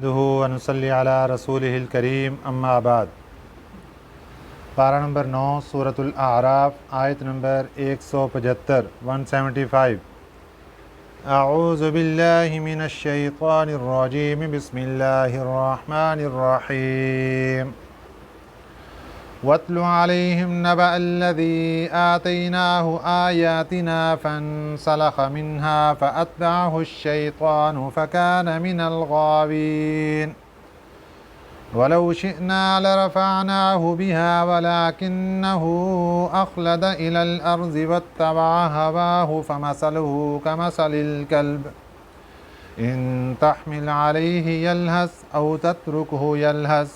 ونصلی علی رسولہ الکریم اما بعد۔ پارہ نمبر 9 سورۃ الاعراف آیت نمبر 175 175۔ اعوذ باللہ من الشیطان الرجیم بسم اللہ الرحمن الرحیم۔ واتل علیہم نبأ الذی آتیناہ آیاتنا فانسلخ منها فأتبعه الشیطان فکان من الغاوین ولو شئنا لرفعناه بها ولكنه أخلد إلى الأرض واتبع هواه فمثله كمثل الكلب إن تحمل عليه يلهث أو تتركه يلهث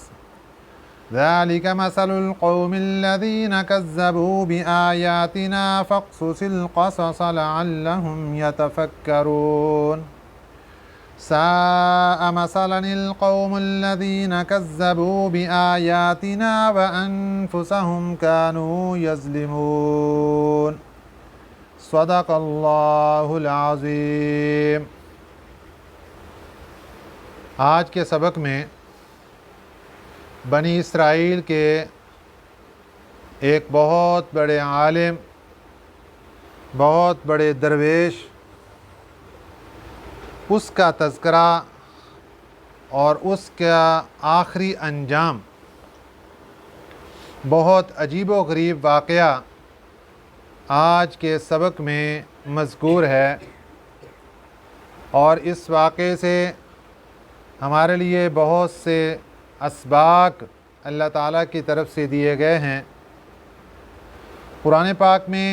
ذلك مثل القوم الذين كذبوا بآياتنا فاقصص القصص لعلهم يتفكرون ساء مثلا القوم الذين كذبوا بآياتنا وأنفسهم كانوا يظلمون صدق اللہ العظیم۔ آج کے سبق میں بنی اسرائیل کے ایک بہت بڑے عالم، بہت بڑے درویش، اس کا تذکرہ اور اس کا آخری انجام، بہت عجیب و غریب واقعہ آج کے سبق میں مذکور ہے، اور اس واقعے سے ہمارے لیے بہت سے اسباق اللہ تعالیٰ کی طرف سے دیے گئے ہیں۔ قرآن پاک میں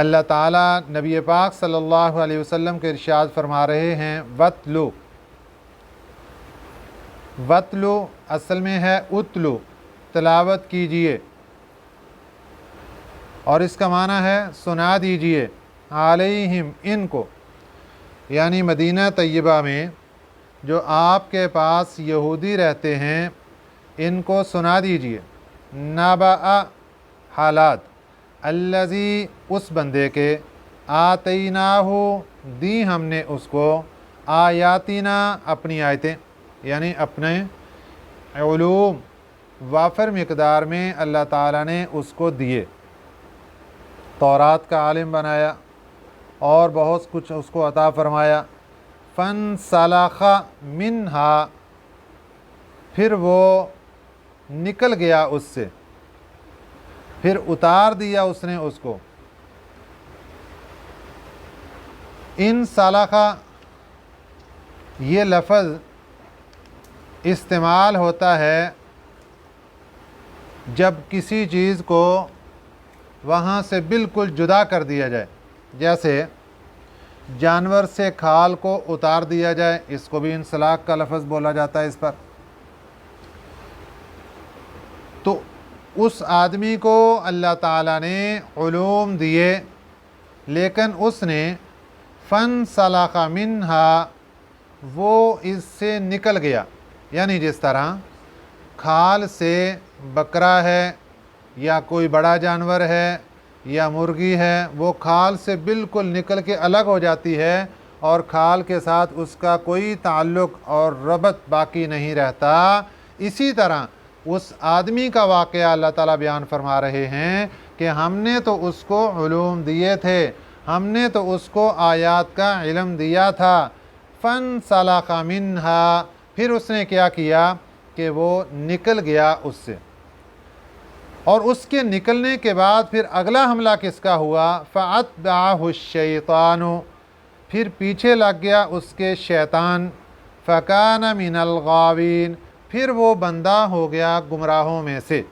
اللہ تعالیٰ نبی پاک صلی اللہ علیہ وسلم کے ارشاد فرما رہے ہیں وَاتْلُو۔ وَاتْلُو اصل میں ہے اتلو، تلاوت کیجئے، اور اس کا معنی ہے سنا دیجئے، علیہم ان کو، یعنی مدینہ طیبہ میں جو آپ کے پاس یہودی رہتے ہیں ان کو سنا دیجئے، نبأ حالات، الذی اس بندے کے، آتیناہ دی ہم نے اس کو، آیاتنا اپنی آیتیں، یعنی اپنے علوم وافر مقدار میں اللہ تعالیٰ نے اس کو دیے، تورات کا عالم بنایا اور بہت کچھ اس کو عطا فرمایا۔ فانسلخ منہا، پھر وہ نکل گیا اس سے، پھر اتار دیا اس نے اس کو۔ انسلخ یہ لفظ استعمال ہوتا ہے جب کسی چیز کو وہاں سے بالکل جدا کر دیا جائے، جیسے جانور سے کھال کو اتار دیا جائے، اس کو بھی انسلاخ کا لفظ بولا جاتا ہے اس پر۔ تو اس آدمی کو اللہ تعالیٰ نے علوم دیے، لیکن اس نے فانسلخ منہا، وہ اس سے نکل گیا، یعنی جس طرح کھال سے بکرا ہے یا کوئی بڑا جانور ہے یا مرغی ہے، وہ کھال سے بالکل نکل کے الگ ہو جاتی ہے اور کھال کے ساتھ اس کا کوئی تعلق اور ربط باقی نہیں رہتا، اسی طرح اس آدمی کا واقعہ اللہ تعالیٰ بیان فرما رہے ہیں کہ ہم نے تو اس کو علوم دیے تھے، ہم نے تو اس کو آیات کا علم دیا تھا، فانسلخ منہا، پھر اس نے کیا کیا کہ وہ نکل گیا اس سے، اور اس کے نکلنے کے بعد پھر اگلا حملہ کس کا ہوا؟ فَأَتْبَعَهُ الشَّيْطَانُ، پھر پیچھے لگ گیا اس کے شیطان، فَكَانَ مِنَ الْغَاوِينَ، پھر وہ بندہ ہو گیا گمراہوں میں سے۔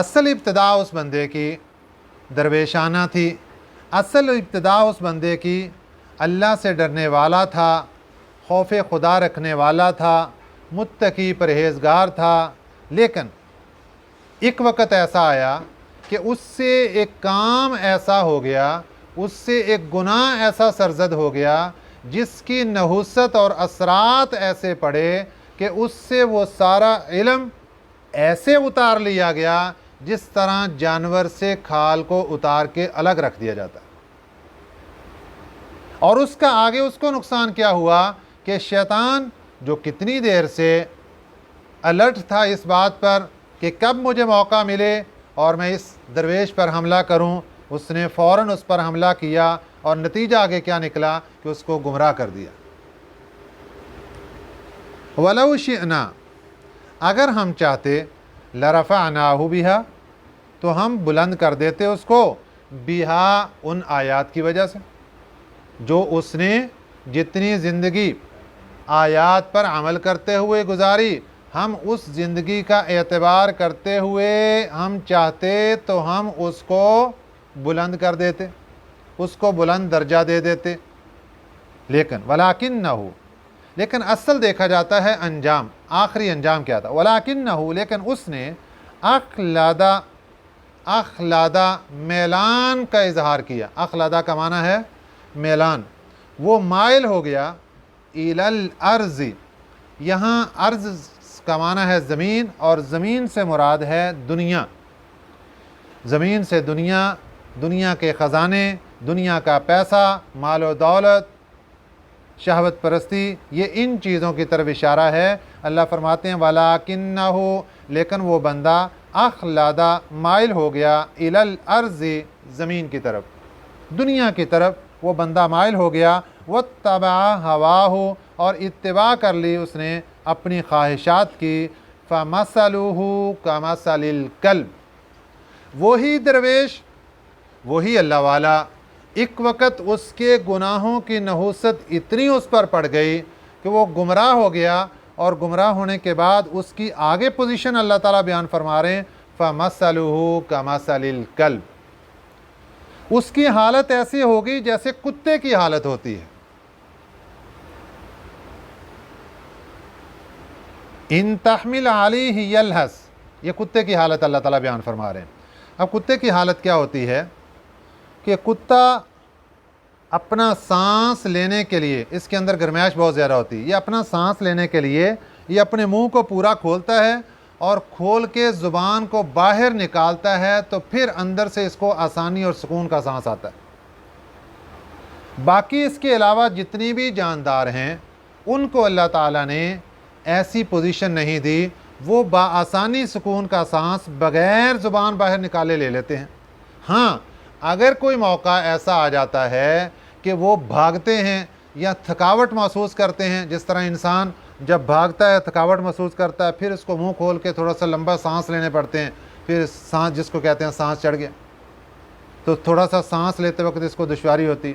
اصل ابتدا اس بندے کی درویشانہ تھی، اصل ابتدا اس بندے کی اللہ سے ڈرنے والا تھا، خوف خدا رکھنے والا تھا، متقی پرہیزگار تھا، لیکن ایک وقت ایسا آیا کہ اس سے ایک کام ایسا ہو گیا، اس سے ایک گناہ ایسا سرزد ہو گیا جس کی نحوست اور اثرات ایسے پڑے کہ اس سے وہ سارا علم ایسے اتار لیا گیا جس طرح جانور سے کھال کو اتار کے الگ رکھ دیا جاتا ہے۔ اور اس کا آگے اس کو نقصان کیا ہوا کہ شیطان جو کتنی دیر سے الرٹ تھا اس بات پر کہ کب مجھے موقع ملے اور میں اس درویش پر حملہ کروں، اس نے فوراً اس پر حملہ کیا، اور نتیجہ آگے کیا نکلا کہ اس کو گمراہ کر دیا۔ وَلَوْ شِئْنَا، اگر ہم چاہتے، لَرَفَعْنَاهُ بِهَا، تو ہم بلند کر دیتے اس کو، بِهَا، ان آیات کی وجہ سے جو اس نے جتنی زندگی آیات پر عمل کرتے ہوئے گزاری، ہم اس زندگی کا اعتبار کرتے ہوئے ہم چاہتے تو ہم اس کو بلند کر دیتے، اس کو بلند درجہ دے دیتے، لیکن وَلَٰكِنَّهُ، لیکن اصل دیکھا جاتا ہے انجام، آخری انجام کیا تھا، وَلَٰكِنَّهُ، لیکن اس نے اخلادہ میلان کا اظہار کیا۔ اخلادہ کا معنی ہے میلان، وہ مائل ہو گیا، اِلَى الْأَرْضِ، یہاں ارض کا معنی ہے زمین، اور زمین سے مراد ہے دنیا، زمین سے دنیا، دنیا کے خزانے، دنیا کا پیسہ، مال و دولت، شہوت پرستی، یہ ان چیزوں کی طرف اشارہ ہے۔ اللہ فرماتے ہیں وَلَٰكِنَّهُ، لیکن وہ بندہ اخلادہ مائل ہو گیا، اِلَى الْأَرْضِ، زمین کی طرف، دنیا کی طرف وہ بندہ مائل ہو گیا، وَاتَّبَعَ هَوَاهُ، اور اتباع کر لی اس نے اپنی خواہشات کی، فَمَثَلُهُ كَمَثَلِ الْكَلْبِ، وہی درویش، وہی اللہ والا، ایک وقت اس کے گناہوں کی نحوست اتنی اس پر پڑ گئی کہ وہ گمراہ ہو گیا، اور گمراہ ہونے کے بعد اس کی آگے پوزیشن اللہ تعالیٰ بیان فرما رہے ہیں، فَمَثَلُهُ كَمَثَلِ الْكَلْبِ، اس کی حالت ایسی ہوگی جیسے کتے کی حالت ہوتی ہے۔ ان تحمل علیہ یلہث، یہ کتے کی حالت اللہ تعالیٰ بیان فرما رہے ہیں۔ اب کتے کی حالت کیا ہوتی ہے کہ کتا اپنا سانس لینے کے لیے، اس کے اندر گرمائش بہت زیادہ ہوتی ہے، یہ اپنا سانس لینے کے لیے یہ اپنے منہ کو پورا کھولتا ہے اور کھول کے زبان کو باہر نکالتا ہے، تو پھر اندر سے اس کو آسانی اور سکون کا سانس آتا ہے۔ باقی اس کے علاوہ جتنی بھی جاندار ہیں ان کو اللہ تعالیٰ نے ایسی پوزیشن نہیں دی، وہ بآسانی سکون کا سانس بغیر زبان باہر نکالے لے لیتے ہیں۔ ہاں، اگر کوئی موقع ایسا آ جاتا ہے کہ وہ بھاگتے ہیں یا تھکاوٹ محسوس کرتے ہیں، جس طرح انسان جب بھاگتا ہے تھکاوٹ محسوس کرتا ہے، پھر اس کو منہ کھول کے تھوڑا سا لمبا سانس لینے پڑتے ہیں، پھر سانس، جس کو کہتے ہیں سانس چڑھ گیا، تو تھوڑا سا سانس لیتے وقت اس کو دشواری ہوتی،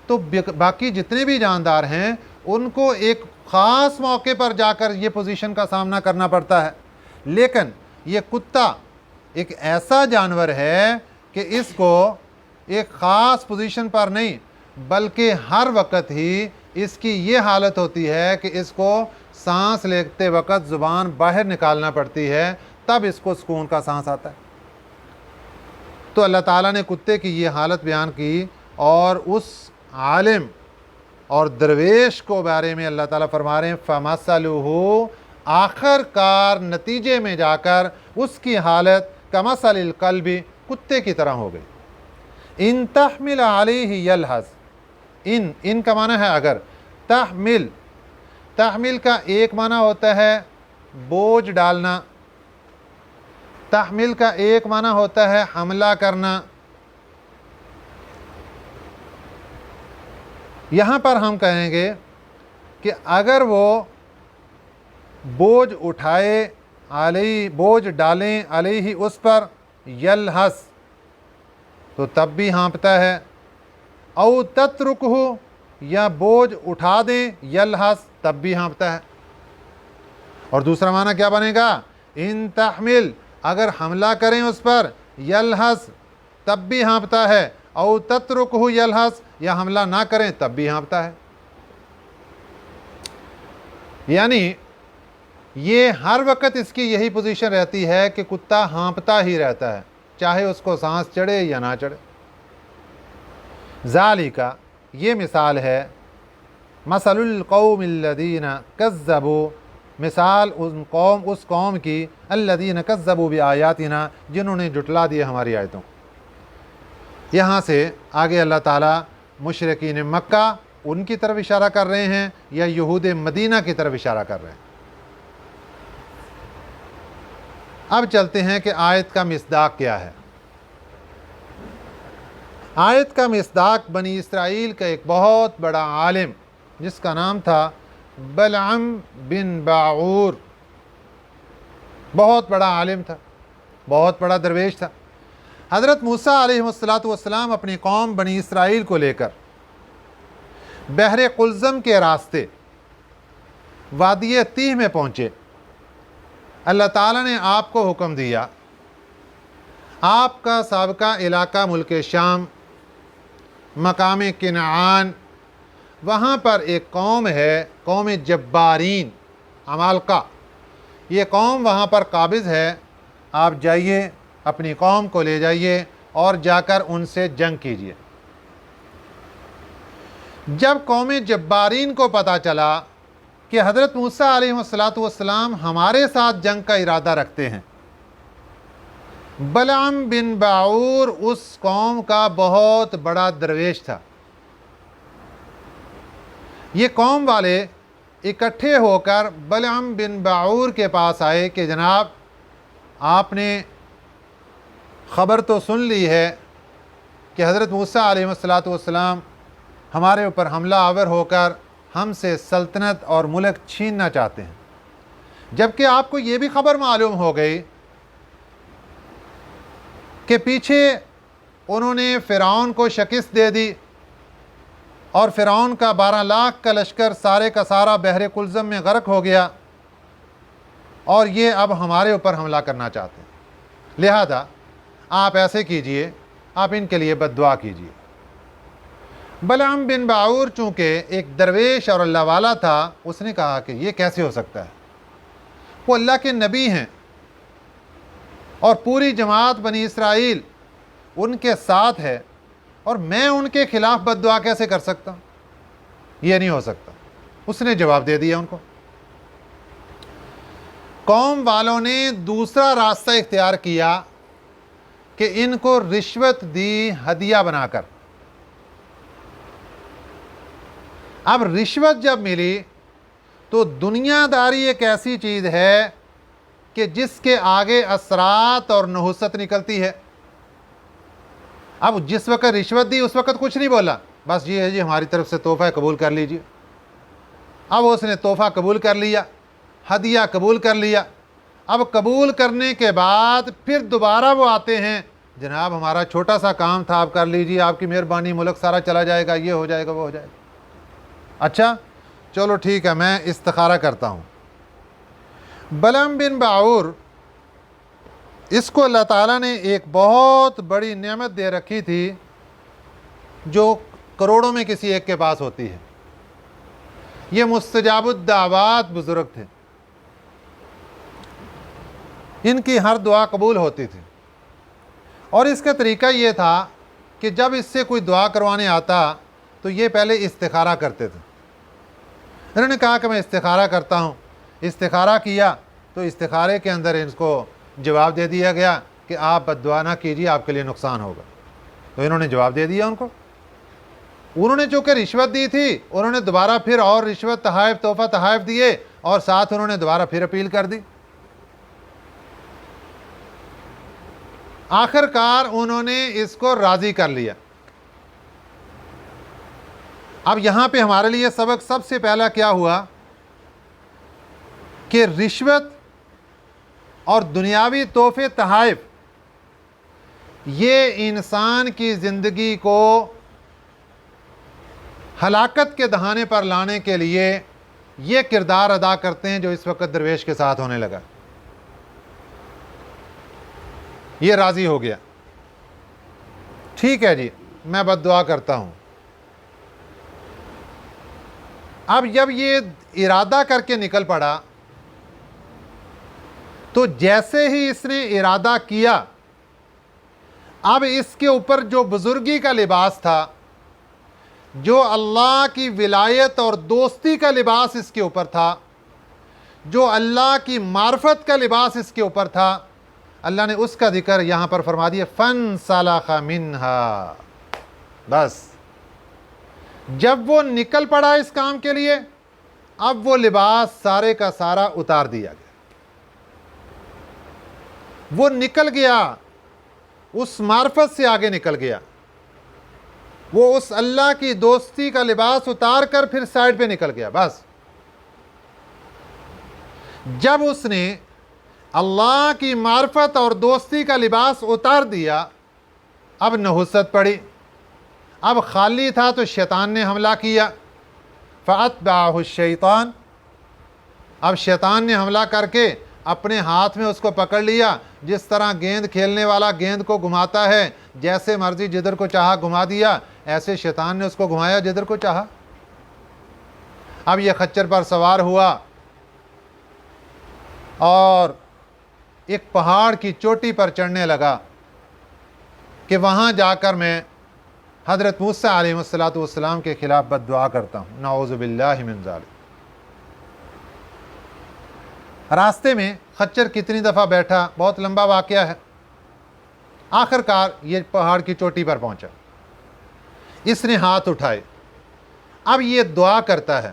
تو باقی جتنے بھی جاندار ہیں ان کو ایک خاص موقع پر جا کر یہ پوزیشن کا سامنا کرنا پڑتا ہے، لیکن یہ کتا ایک ایسا جانور ہے کہ اس کو ایک خاص پوزیشن پر نہیں بلکہ ہر وقت ہی اس کی یہ حالت ہوتی ہے کہ اس کو سانس لیتے وقت زبان باہر نکالنا پڑتی ہے، تب اس کو سکون کا سانس آتا ہے۔ تو اللہ تعالیٰ نے کتے کی یہ حالت بیان کی، اور اس عالم اور درویش کو بارے میں اللہ تعالیٰ فرما رہے ہیں فَمَثَلُهُ، آخر کار نتیجے میں جا کر اس کی حالت کَمَثَلِ الْقَلْبِ، کتے کی طرح ہو گئی۔ ان تحمل علیہ یلہث، ان کا معنی ہے اگر، تحمل کا ایک معنی ہوتا ہے بوجھ ڈالنا، تحمل کا ایک معنی ہوتا ہے حملہ کرنا۔ یہاں پر ہم کہیں گے کہ اگر وہ بوجھ اٹھائے، علیہ بوجھ ڈالیں، علیہ اس پر، یلہث تو تب بھی ہانپتا ہے، او تترکہ یا بوجھ اٹھا دیں، یلہث تب بھی ہانپتا ہے۔ اور دوسرا معنی کیا بنے گا؟ ان تحمل، اگر حملہ کریں اس پر، یلہث تب بھی ہانپتا ہے، او تترکہ یلہث یا حملہ نہ کریں تب بھی ہانپتا ہے۔ یعنی یہ ہر وقت اس کی یہی پوزیشن رہتی ہے کہ کتا ہانپتا ہی رہتا ہے، چاہے اس کو سانس چڑھے یا نہ چڑھے۔ ذالک، یہ مثال ہے، مثل القوم الذین کذبوا، مثال اس قوم کی، الذین کذبوا بآیاتنا، جنہوں نے جھٹلا دیا ہماری آیتوں۔ یہاں سے آگے اللہ تعالیٰ مشرکین مکہ ان کی طرف اشارہ کر رہے ہیں یا یہود مدینہ کی طرف اشارہ کر رہے ہیں؟ اب چلتے ہیں کہ آیت کا مصداق کیا ہے۔ آیت کا مصداق بنی اسرائیل کا ایک بہت بڑا عالم جس کا نام تھا بلعم بن باعور، بہت بڑا عالم تھا، بہت بڑا درویش تھا۔ حضرت موسیٰ علیہ السلام اپنی قوم بنی اسرائیل کو لے کر بحر قلزم کے راستے وادی تیہ میں پہنچے۔ اللہ تعالیٰ نے آپ کو حکم دیا، آپ کا سابقہ علاقہ ملک شام، مقام کنعان، وہاں پر ایک قوم ہے، قوم جبارین، عمالقہ، یہ قوم وہاں پر قابض ہے، آپ جائیے، اپنی قوم کو لے جائیے اور جا کر ان سے جنگ کیجیے۔ جب قوم جبارین کو پتہ چلا کہ حضرت موسیٰ علیہ السلام ہمارے ساتھ جنگ کا ارادہ رکھتے ہیں، بلعم بن باعور اس قوم کا بہت بڑا درویش تھا، یہ قوم والے اکٹھے ہو کر بلعم بن باعور کے پاس آئے کہ جناب آپ نے خبر تو سن لی ہے کہ حضرت موسیٰ علیہ السلام ہمارے اوپر حملہ آور ہو کر ہم سے سلطنت اور ملک چھیننا چاہتے ہیں، جبکہ آپ کو یہ بھی خبر معلوم ہو گئی کہ پیچھے انہوں نے فرعون کو شکست دے دی اور فرعون کا 12 لاکھ کا لشکر سارے کا سارا بحر قلزم میں غرق ہو گیا، اور یہ اب ہمارے اوپر حملہ کرنا چاہتے ہیں، لہذا آپ ایسے کیجئے، آپ ان کے لیے بد دعا کیجئے۔ بلعم بن باعور چونکہ ایک درویش اور اللہ والا تھا، اس نے کہا کہ یہ کیسے ہو سکتا ہے، وہ اللہ کے نبی ہیں اور پوری جماعت بنی اسرائیل ان کے ساتھ ہے، اور میں ان کے خلاف بد دعا کیسے کر سکتا ہوں، یہ نہیں ہو سکتا۔ اس نے جواب دے دیا ان کو۔ قوم والوں نے دوسرا راستہ اختیار کیا کہ ان کو رشوت دی ہدیہ بنا کر۔ اب رشوت جب ملی تو دنیا داری ایک ایسی چیز ہے کہ جس کے آگے اثرات اور نحوست نکلتی ہے۔ اب جس وقت رشوت دی اس وقت کچھ نہیں بولا، بس یہ ہے جی ہماری طرف سے تحفہ قبول کر لیجیے۔ اب اس نے تحفہ قبول کر لیا، ہدیہ قبول کر لیا۔ اب قبول کرنے کے بعد پھر دوبارہ وہ آتے ہیں، جناب ہمارا چھوٹا سا کام تھا، آپ کر لیجیے، آپ کی مہربانی، ملک سارا چلا جائے گا، یہ ہو جائے گا، وہ ہو جائے گا۔ اچھا چلو ٹھیک ہے، میں استخارہ کرتا ہوں۔ بلعم بن باعور، اس کو اللہ تعالیٰ نے ایک بہت بڑی نعمت دے رکھی تھی جو کروڑوں میں کسی ایک کے پاس ہوتی ہے۔ یہ مستجاب الدعوات بزرگ تھے، ان کی ہر دعا قبول ہوتی تھی، اور اس کا طریقہ یہ تھا کہ جب اس سے کوئی دعا کروانے آتا تو یہ پہلے استخارہ کرتے تھے۔ انہوں نے کہا کہ میں استخارہ کرتا ہوں۔ استخارہ کیا تو استخارے کے اندر ان کو جواب دے دیا گیا کہ آپ بد دعا نہ کیجیے، آپ کے لیے نقصان ہوگا۔ تو انہوں نے جواب دے دیا ان کو۔ انہوں نے چونکہ رشوت دی تھی، انہوں نے دوبارہ پھر اور رشوت، تحائف، تحفہ تحائف دیے، اور ساتھ انہوں نے دوبارہ پھر اپیل کر دی۔ آخر کار انہوں نے اس کو راضی کر لیا۔ اب یہاں پہ ہمارے لیے سبق سب سے پہلا کیا ہوا کہ رشوت اور دنیاوی تحفے تحائف یہ انسان کی زندگی کو ہلاکت کے دہانے پر لانے کے لیے یہ کردار ادا کرتے ہیں جو اس وقت درویش کے ساتھ ہونے لگا۔ یہ راضی ہو گیا، ٹھیک ہے جی میں بد دعا کرتا ہوں۔ اب جب یہ ارادہ کر کے نکل پڑا تو جیسے ہی اس نے ارادہ کیا، اب اس کے اوپر جو بزرگی کا لباس تھا، جو اللہ کی ولایت اور دوستی کا لباس اس کے اوپر تھا، جو اللہ کی معرفت کا لباس اس کے اوپر تھا، اللہ نے اس کا ذکر یہاں پر فرما دیا، فَانْسَلَخَ مِنْهَا۔ بس جب وہ نکل پڑا اس کام کے لیے، اب وہ لباس سارے کا سارا اتار دیا گیا، وہ نکل گیا، اس معرفت سے آگے نکل گیا، وہ اس اللہ کی دوستی کا لباس اتار کر پھر سائڈ پہ نکل گیا۔ بس جب اس نے اللہ کی معرفت اور دوستی کا لباس اتار دیا، اب نحوست پڑی، اب خالی تھا تو شیطان نے حملہ کیا، فَأَتْبَعَهُ الشَّيْطَانُ، اب شیطان نے حملہ کر کے اپنے ہاتھ میں اس کو پکڑ لیا، جس طرح گیند کھیلنے والا گیند کو گھماتا ہے، جیسے مرضی جدھر کو چاہا گھما دیا، ایسے شیطان نے اس کو گھمایا جدھر کو چاہا۔ اب یہ خچر پر سوار ہوا اور ایک پہاڑ کی چوٹی پر چڑھنے لگا کہ وہاں جا کر میں حضرت موسیٰ علیہ السلام کے خلاف بد دعا کرتا ہوں، نعوذ باللہ من ذالک۔ راستے میں خچر کتنی دفعہ بیٹھا، بہت لمبا واقعہ ہے، آخر کار یہ پہاڑ کی چوٹی پر پہنچا، اس نے ہاتھ اٹھائے، اب یہ دعا کرتا ہے،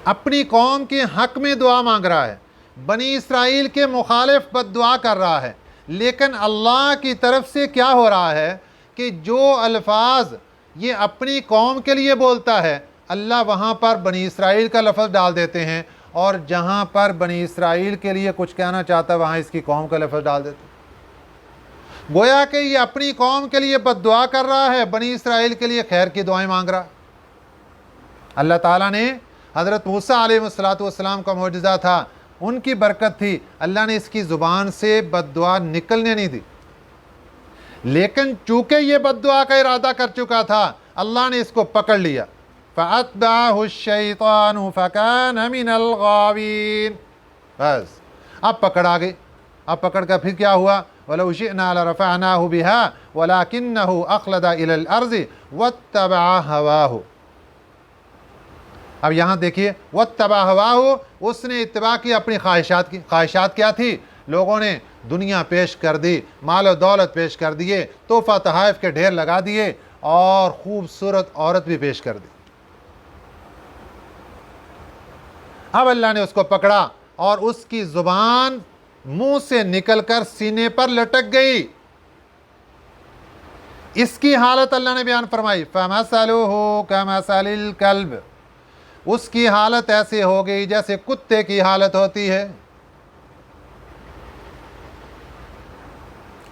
اپنی قوم کے حق میں دعا مانگ رہا ہے، بنی اسرائیل کے مخالف بد دعا کر رہا ہے، لیکن اللہ کی طرف سے کیا ہو رہا ہے کہ جو الفاظ یہ اپنی قوم کے لیے بولتا ہے، اللہ وہاں پر بنی اسرائیل کا لفظ ڈال دیتے ہیں، اور جہاں پر بنی اسرائیل کے لیے کچھ کہنا چاہتا ہے وہاں اس کی قوم کا لفظ ڈال دیتے ہیں۔ گویا کہ یہ اپنی قوم کے لیے بد دعا کر رہا ہے، بنی اسرائیل کے لیے خیر کی دعائیں مانگ رہا۔ اللہ تعالیٰ نے حضرت موسیٰ علیہ السلام کا معجزہ تھا، ان کی برکت تھی، اللہ نے اس کی زبان سے بد دعا نکلنے نہیں دی، لیکن چونکہ یہ بد دعا کا ارادہ کر چکا تھا، اللہ نے اس کو پکڑ لیا، فَأَتْبَعَهُ الشَّيْطَانُ فَكَانَ مِنَ الْغَاوِينَ۔ بس اب پکڑ آ گئی، اب پکڑ کا پھر کیا ہوا، وَلَوْ شِئْنَا لَرَفَعْنَاهُ بِهَا وَلَكِنَّهُ أَخْلَدَ إِلَى الْأَرْضِ وَاتَّبَعَ هَوَاهُ۔ اب یہاں دیکھیے، وَاتَّبَعَ هَوَاهُ، اس نے اتباع کی اپنی خواہشات کی۔ خواہشات کیا تھی؟ لوگوں نے دنیا پیش کر دی، مال و دولت پیش کر دیے، تحفہ تحائف کے ڈھیر لگا دیے، اور خوبصورت عورت بھی پیش کر دی۔ اب اللہ نے اس کو پکڑا اور اس کی زبان منہ سے نکل کر سینے پر لٹک گئی۔ اس کی حالت اللہ نے بیان فرمائی، فَمَثَلُهُ كَمَثَلِ الْكَلْبِ، اس کی حالت ایسے ہو گئی جیسے کتے کی حالت ہوتی ہے،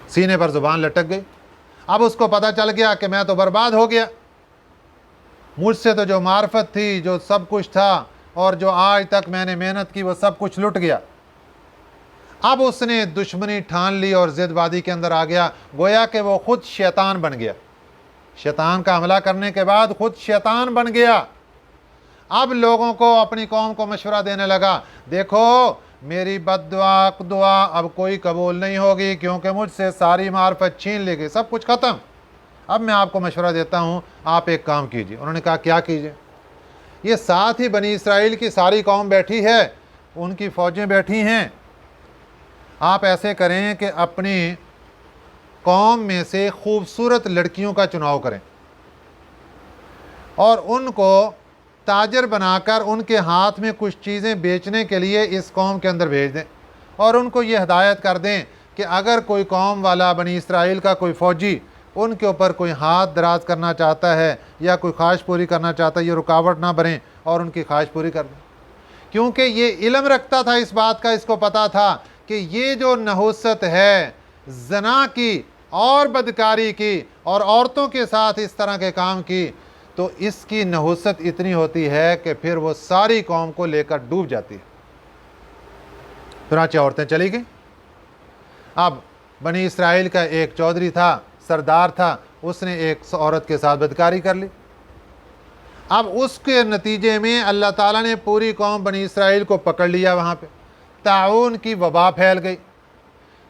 سینے پر زبان لٹک گئی۔ اب اس کو پتہ چل گیا کہ میں تو برباد ہو گیا، مجھ سے تو جو معرفت تھی، جو سب کچھ تھا، اور جو آج تک میں نے محنت کی، وہ سب کچھ لٹ گیا۔ اب اس نے دشمنی ٹھان لی اور ضد بازی کے اندر آ گیا، گویا کہ وہ خود شیطان بن گیا، شیطان کا حملہ کرنے کے بعد خود شیطان بن گیا۔ اب لوگوں کو، اپنی قوم کو مشورہ دینے لگا، دیکھو میری بد دعا اب کوئی قبول نہیں ہوگی، کیونکہ مجھ سے ساری معرفت چھین لی گئی، سب کچھ ختم۔ اب میں آپ کو مشورہ دیتا ہوں، آپ ایک کام کیجئے۔ انہوں نے کہا کیا کیجئے؟ یہ ساتھ ہی بنی اسرائیل کی ساری قوم بیٹھی ہے، ان کی فوجیں بیٹھی ہیں، آپ ایسے کریں کہ اپنی قوم میں سے خوبصورت لڑکیوں کا چناؤ کریں اور ان کو تاجر بنا کر ان کے ہاتھ میں کچھ چیزیں بیچنے کے لیے اس قوم کے اندر بھیج دیں، اور ان کو یہ ہدایت کر دیں کہ اگر کوئی قوم والا، بنی اسرائیل کا کوئی فوجی ان کے اوپر کوئی ہاتھ دراز کرنا چاہتا ہے یا کوئی خواہش پوری کرنا چاہتا ہے، یہ رکاوٹ نہ بنیں اور ان کی خواہش پوری کر دیں، کیونکہ یہ علم رکھتا تھا اس بات کا، اس کو پتا تھا کہ یہ جو نحوست ہے زنا کی اور بدکاری کی اور عورتوں کے ساتھ اس طرح کے کام کی، تو اس کی نحوست اتنی ہوتی ہے کہ پھر وہ ساری قوم کو لے کر ڈوب جاتی ہے۔ چنانچہ عورتیں چلی گئیں۔ اب بنی اسرائیل کا ایک چودھری تھا، سردار تھا، اس نے ایک عورت کے ساتھ بدکاری کر لی۔ اب اس کے نتیجے میں اللہ تعالیٰ نے پوری قوم بنی اسرائیل کو پکڑ لیا، وہاں پہ طاعون کی وبا پھیل گئی،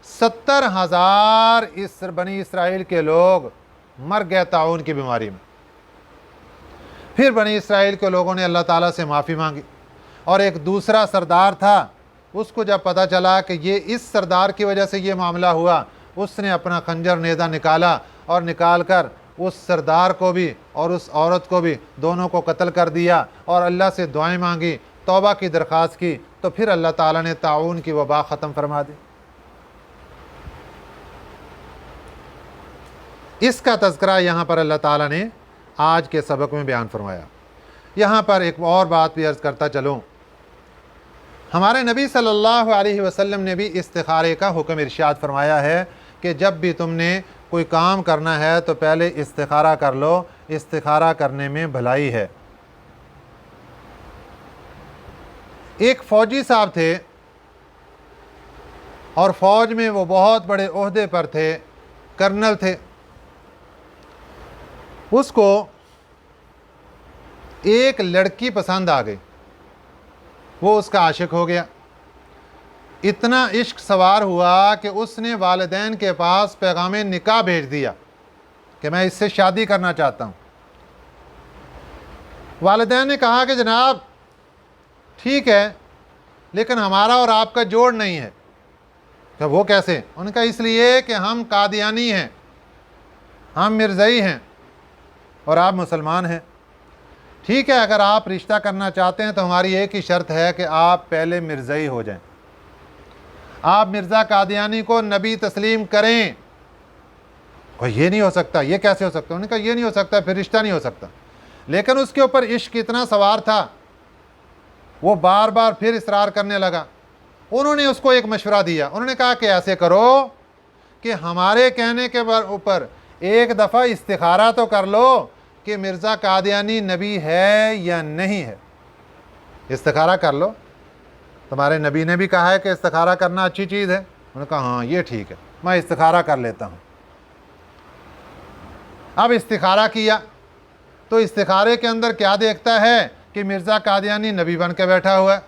70,000 اس بنی اسرائیل کے لوگ مر گئے طاعون کی بیماری میں۔ پھر بنی اسرائیل کے لوگوں نے اللہ تعالیٰ سے معافی مانگی، اور ایک دوسرا سردار تھا، اس کو جب پتہ چلا کہ یہ اس سردار کی وجہ سے یہ معاملہ ہوا، اس نے اپنا خنجر نیزہ نکالا اور نکال کر اس سردار کو بھی اور اس عورت کو بھی دونوں کو قتل کر دیا اور اللہ سے دعائیں مانگی، توبہ کی درخواست کی، تو پھر اللہ تعالیٰ نے طاعون کی وبا ختم فرما دی۔ اس کا تذکرہ یہاں پر اللہ تعالیٰ نے آج کے سبق میں بیان فرمایا۔ یہاں پر ایک اور بات بھی عرض کرتا چلوں، ہمارے نبی صلی اللہ علیہ وسلم نے بھی استخارے کا حکم ارشاد فرمایا ہے کہ جب بھی تم نے کوئی کام کرنا ہے تو پہلے استخارہ کر لو، استخارہ کرنے میں بھلائی ہے۔ ایک فوجی صاحب تھے اور فوج میں وہ بہت بڑے عہدے پر تھے، کرنل تھے۔ اس کو ایک لڑکی پسند آ گئی، وہ اس کا عاشق ہو گیا۔ اتنا عشق سوار ہوا کہ اس نے والدین کے پاس پیغام نکاح بھیج دیا کہ میں اس سے شادی کرنا چاہتا ہوں۔ والدین نے کہا کہ جناب ٹھیک ہے، لیکن ہمارا اور آپ کا جوڑ نہیں ہے۔ کہ وہ کیسے؟ انہوں نے کہا اس لیے کہ ہم قادیانی ہیں، ہم مرزائی ہیں اور آپ مسلمان ہیں۔ ٹھیک ہے، اگر آپ رشتہ کرنا چاہتے ہیں تو ہماری ایک ہی شرط ہے کہ آپ پہلے مرزائی ہو جائیں، آپ مرزا قادیانی کو نبی تسلیم کریں۔ یہ نہیں ہو سکتا، یہ کیسے ہو سکتا؟ انہوں نے کہا یہ نہیں ہو سکتا، پھر رشتہ نہیں ہو سکتا۔ لیکن اس کے اوپر عشق اتنا سوار تھا، وہ بار بار پھر اصرار کرنے لگا۔ انہوں نے اس کو ایک مشورہ دیا، انہوں نے کہا کہ ایسے کرو کہ ہمارے کہنے کے اوپر ایک دفعہ استخارہ تو کر لو کہ مرزا قادیانی نبی ہے یا نہیں ہے، استخارہ کر لو۔ تمہارے نبی نے بھی کہا ہے کہ استخارہ کرنا اچھی چیز ہے۔ انہوں نے کہا ہاں یہ ٹھیک ہے، میں استخارہ کر لیتا ہوں۔ اب استخارہ کیا تو استخارے کے اندر کیا دیکھتا ہے کہ مرزا قادیانی نبی بن کے بیٹھا ہوا ہے۔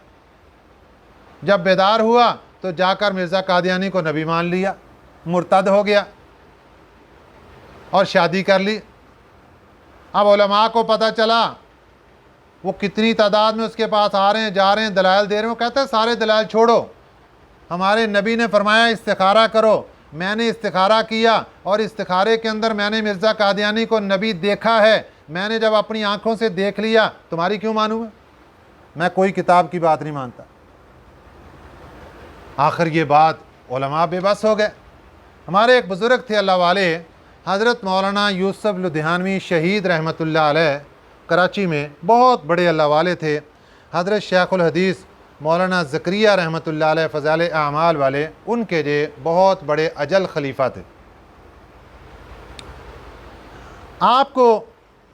جب بیدار ہوا تو جا کر مرزا قادیانی کو نبی مان لیا، مرتد ہو گیا اور شادی کر لی۔ اب علماء کو پتہ چلا، وہ کتنی تعداد میں اس کے پاس آ رہے ہیں، جا رہے ہیں، دلائل دے رہے ہیں۔ وہ کہتا ہے سارے دلائل چھوڑو، ہمارے نبی نے فرمایا استخارہ کرو، میں نے استخارہ کیا اور استخارے کے اندر میں نے مرزا قادیانی کو نبی دیکھا ہے۔ میں نے جب اپنی آنکھوں سے دیکھ لیا، تمہاری کیوں مانوں میں کوئی کتاب کی بات نہیں مانتا۔ آخر یہ بات علماء بے بس ہو گئے۔ ہمارے ایک بزرگ تھے اللہ والے، حضرت مولانا یوسف لدھیانوی شہید رحمۃ اللہ علیہ، کراچی میں بہت بڑے اللہ والے تھے۔ حضرت شیخ الحدیث مولانا زکریہ رحمۃ اللہ علیہ فضائل اعمال والے، ان کے جو بہت بڑے اجل خلیفہ تھے۔ آپ کو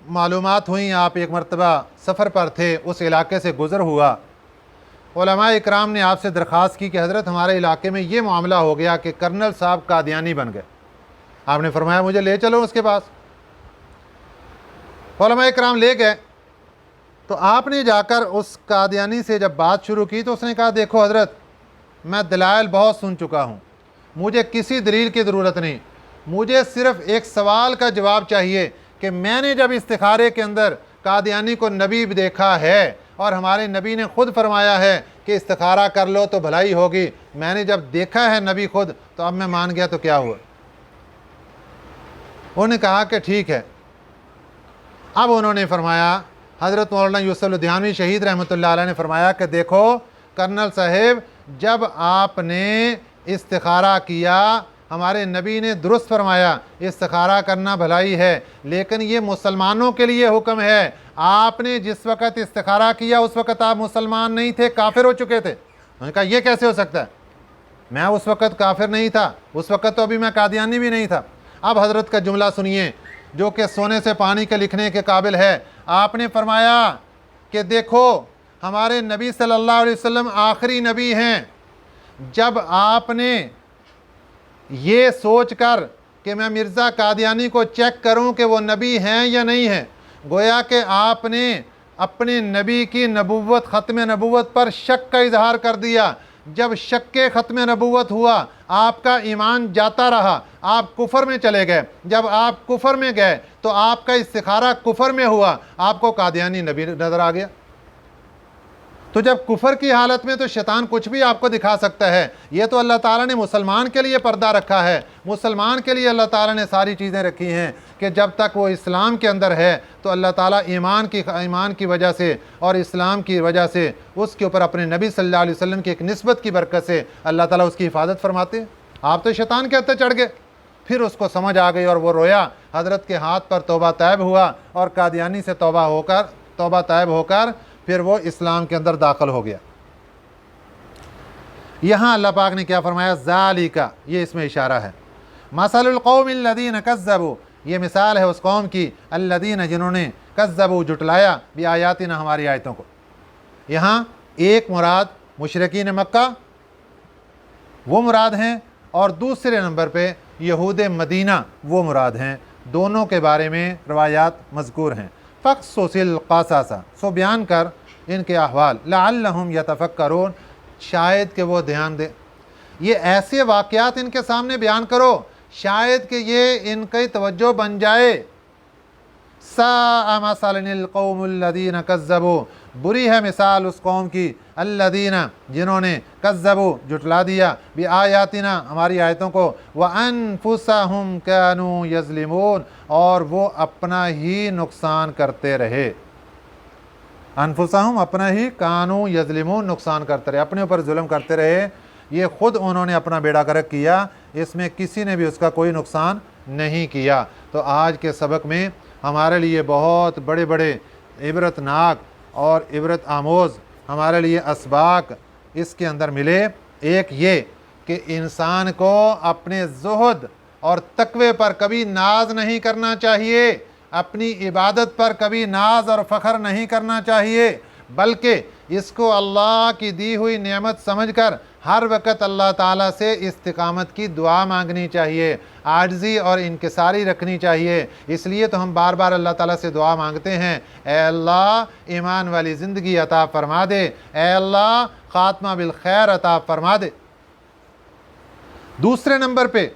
معلومات ہوئیں، آپ ایک مرتبہ سفر پر تھے، اس علاقے سے گزر ہوا، علماء اکرام نے آپ سے درخواست کی کہ حضرت ہمارے علاقے میں یہ معاملہ ہو گیا کہ کرنل صاحب قادیانی بن گئے۔ آپ نے فرمایا مجھے لے چلو اس کے پاس۔ علماء اکرام لے گئے تو آپ نے جا کر اس قادیانی سے جب بات شروع کی تو اس نے کہا دیکھو حضرت، میں دلائل بہت سن چکا ہوں، مجھے کسی دلیل کی ضرورت نہیں، مجھے صرف ایک سوال کا جواب چاہیے کہ میں نے جب استخارے کے اندر قادیانی کو نبی دیکھا ہے اور ہمارے نبی نے خود فرمایا ہے کہ استخارہ کر لو تو بھلائی ہوگی، میں نے جب دیکھا ہے نبی خود تو اب میں مان گیا تو کیا ہوا؟ انہوں نے کہا کہ ٹھیک ہے۔ اب انہوں نے فرمایا، حضرت مولانا یوسف لدھیانوی شہید رحمۃ اللہ علیہ نے فرمایا کہ دیکھو کرنل صاحب، جب آپ نے استخارہ کیا، ہمارے نبی نے درست فرمایا استخارہ کرنا بھلائی ہے، لیکن یہ مسلمانوں کے لیے حکم ہے۔ آپ نے جس وقت استخارہ کیا اس وقت آپ مسلمان نہیں تھے، کافر ہو چکے تھے۔ انہوں نے کہا یہ کیسے ہو سکتا ہے؟ میں اس وقت کافر نہیں تھا، اس وقت تو ابھی میں قادیانی بھی نہیں تھا۔ اب حضرت کا جملہ سنیے جو کہ سونے سے پانی کے لکھنے کے قابل ہے۔ آپ نے فرمایا کہ دیکھو ہمارے نبی صلی اللہ علیہ وسلم آخری نبی ہیں۔ جب آپ نے یہ سوچ کر کہ میں مرزا قادیانی کو چیک کروں کہ وہ نبی ہیں یا نہیں ہیں، گویا کہ آپ نے اپنے نبی کی نبوت، ختم نبوت پر شک کا اظہار کر دیا۔ جب شک ختم نبوت ہوا، آپ کا ایمان جاتا رہا، آپ کفر میں چلے گئے۔ جب آپ کفر میں گئے تو آپ کا استخارہ کفر میں ہوا، آپ کو قادیانی نبی نظر آ گیا۔ تو جب کفر کی حالت میں تو شیطان کچھ بھی آپ کو دکھا سکتا ہے۔ یہ تو اللہ تعالیٰ نے مسلمان کے لیے پردہ رکھا ہے، مسلمان کے لیے اللہ تعالیٰ نے ساری چیزیں رکھی ہیں کہ جب تک وہ اسلام کے اندر ہے تو اللہ تعالیٰ ایمان کی وجہ سے اور اسلام کی وجہ سے اس کے اوپر اپنے نبی صلی اللہ علیہ وسلم کی ایک نسبت کی برکت سے اللہ تعالیٰ اس کی حفاظت فرماتے ہیں۔ آپ تو شیطان کے ہاتھ چڑھ گئے، پھر اس کو سمجھ آ گئی اور وہ رویا، حضرت کے ہاتھ پر توبہ طیب ہوا اور قادیانی سے توبہ طیب ہو کر پھر وہ اسلام کے اندر داخل ہو گیا۔ یہاں اللہ پاک نے کیا فرمایا؟ ذالک، یہ اس میں اشارہ ہے، مثل القوم الذین کذبوا، یہ مثال ہے اس قوم کی، الذین جنہوں نے کذبوا جھٹلایا، بآیاتنا ہماری آیتوں کو۔ یہاں ایک مراد مشرکین مکہ وہ مراد ہیں، اور دوسرے نمبر پہ یہود مدینہ وہ مراد ہیں، دونوں کے بارے میں روایات مذکور ہیں۔ فقصص القصص، سو بیان کر ان کے احوال، لعلہم یتفکرون، شاید کہ وہ دھیان دیں۔ یہ ایسے واقعات ان کے سامنے بیان کرو شاید کہ یہ ان کی توجہ بن جائے۔ ساء مثلا القوم الذین کذبوا، بری ہے مثال اس قوم کی، الذین جنہوں نے کذبوا جھٹلا دیا، بآیاتنا ہماری آیتوں کو، وانفسہم کانوا یظلمون، اور وہ اپنا ہی نقصان کرتے رہے۔ انفسہم اپنا ہی، کانوا یظلمون نقصان کرتے رہے، اپنے اوپر ظلم کرتے رہے۔ یہ خود انہوں نے اپنا بیڑا گرک کیا، اس میں کسی نے بھی اس کا کوئی نقصان نہیں کیا۔ تو آج کے سبق میں ہمارے لیے بہت بڑے بڑے عبرت ناک اور عبرت آموز ہمارے لیے اسباق اس کے اندر ملے۔ ایک یہ کہ انسان کو اپنے زہد اور تقوی پر کبھی ناز نہیں کرنا چاہیے، اپنی عبادت پر کبھی ناز اور فخر نہیں کرنا چاہیے، بلکہ اس کو اللہ کی دی ہوئی نعمت سمجھ کر ہر وقت اللہ تعالیٰ سے استقامت کی دعا مانگنی چاہیے، عاجزی اور انکساری رکھنی چاہیے۔ اس لیے تو ہم بار بار اللہ تعالیٰ سے دعا مانگتے ہیں، اے اللہ ایمان والی زندگی عطا فرما دے، اے اللہ خاتمہ بالخیر عطا فرما دے۔ دوسرے نمبر پہ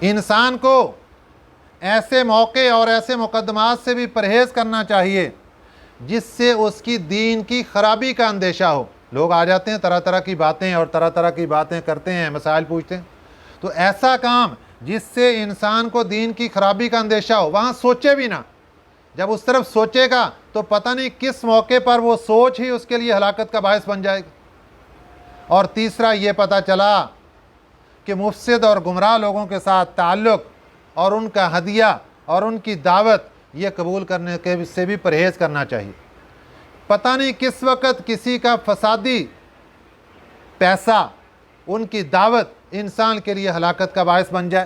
انسان کو ایسے موقع اور ایسے مقدمات سے بھی پرہیز کرنا چاہیے جس سے اس کی دین کی خرابی کا اندیشہ ہو۔ لوگ آ جاتے ہیں طرح طرح کی باتیں اور طرح طرح کی باتیں کرتے ہیں، مسائل پوچھتے ہیں، تو ایسا کام جس سے انسان کو دین کی خرابی کا اندیشہ ہو وہاں سوچے بھی نہ۔ جب اس طرف سوچے گا تو پتہ نہیں کس موقع پر وہ سوچ ہی اس کے لیے ہلاکت کا باعث بن جائے گا۔ اور تیسرا یہ پتہ چلا کہ مفسد اور گمراہ لوگوں کے ساتھ تعلق اور ان کا ہدیہ اور ان کی دعوت یہ قبول کرنے کے سے بھی پرہیز کرنا چاہیے۔ پتہ نہیں کس وقت کسی کا فسادی پیسہ، ان کی دعوت انسان کے لیے ہلاکت کا باعث بن جائے۔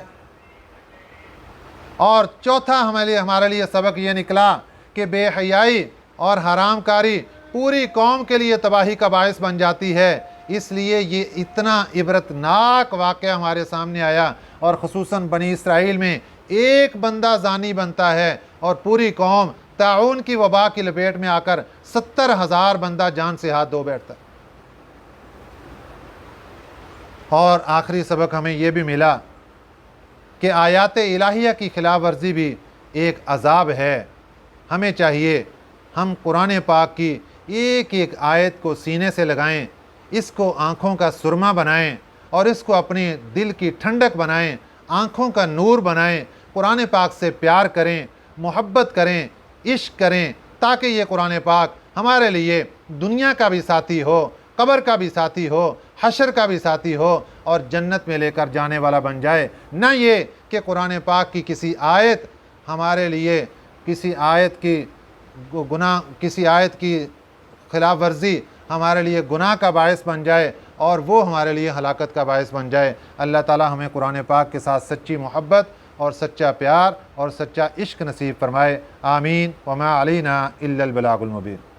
اور چوتھا ہمارے لیے سبق یہ نکلا کہ بے حیائی اور حرام کاری پوری قوم کے لیے تباہی کا باعث بن جاتی ہے۔ اس لیے یہ اتنا عبرتناک واقعہ ہمارے سامنے آیا، اور خصوصاً بنی اسرائیل میں ایک بندہ زانی بنتا ہے اور پوری قوم طاعون کی وبا کی لپیٹ میں آ کر 70,000 بندہ جان سے ہاتھ دھو بیٹھتا ہے۔ اور آخری سبق ہمیں یہ بھی ملا کہ آیات الہیہ کی خلاف ورزی بھی ایک عذاب ہے۔ ہمیں چاہیے ہم قرآن پاک کی ایک ایک آیت کو سینے سے لگائیں، اس کو آنکھوں کا سرما بنائیں اور اس کو اپنے دل کی ٹھنڈک بنائیں، آنکھوں کا نور بنائیں، قرآن پاک سے پیار کریں، محبت کریں، عشق کریں، تاکہ یہ قرآن پاک ہمارے لیے دنیا کا بھی ساتھی ہو، قبر کا بھی ساتھی ہو، حشر کا بھی ساتھی ہو، اور جنت میں لے کر جانے والا بن جائے۔ نہ یہ کہ قرآن پاک کی کسی آیت ہمارے لیے کسی آیت کی خلاف ورزی ہمارے لیے گناہ کا باعث بن جائے اور وہ ہمارے لیے ہلاکت کا باعث بن جائے۔ اللہ تعالی ہمیں قرآن پاک کے ساتھ سچی محبت اور سچا پیار اور سچا عشق نصیب فرمائے۔ آمین۔ وما علینا الا البلاغ المبین۔